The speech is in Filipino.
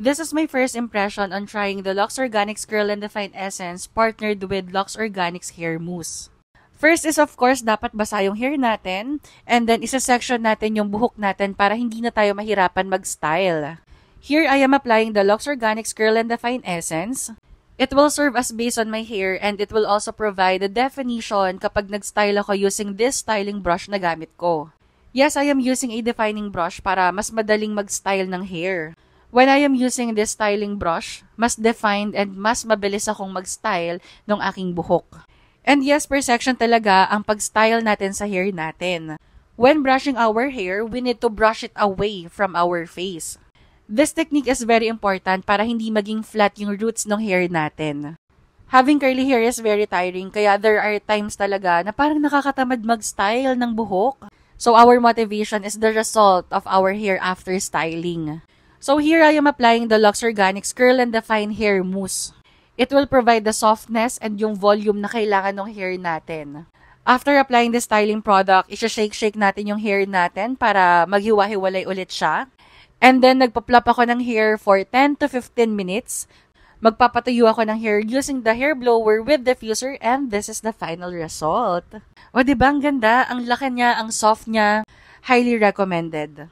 This is my first impression on trying the Lux Organics Curl and Define Essence partnered with Lux Organics Hair Mousse. First is of course, dapat basa yung hair natin, and then isa-section natin yung buhok natin para hindi na tayo mahirapan mag-style. Here I am applying the Lux Organics Curl and Define Essence. It will serve as base on my hair and it will also provide a definition kapag nag-style ako using this styling brush na gamit ko. Yes, I am using a defining brush para mas madaling mag-style ng hair. When I am using this styling brush, mas defined and mas mabilis akong mag-style ng aking buhok. And yes, per section talaga ang pag-style natin sa hair natin. When brushing our hair, we need to brush it away from our face. This technique is very important para hindi maging flat yung roots ng hair natin. Having curly hair is very tiring, kaya there are times talaga na parang nakakatamad mag-style ng buhok. So our motivation is the result of our hair after styling. So here I am applying the Lux Organics Curl and Define Hair Mousse. It will provide the softness and yung volume na kailangan ng hair natin. After applying the styling product, isa-shake-shake natin yung hair natin para maghiwa-hiwalay ulit siya. And then, nagpa-plop ako ng hair for 10 to 15 minutes. Magpapatuyo ako ng hair using the hair blower with diffuser and this is the final result. O, diba ang ganda? Ang laki niya, ang soft niya. Highly recommended.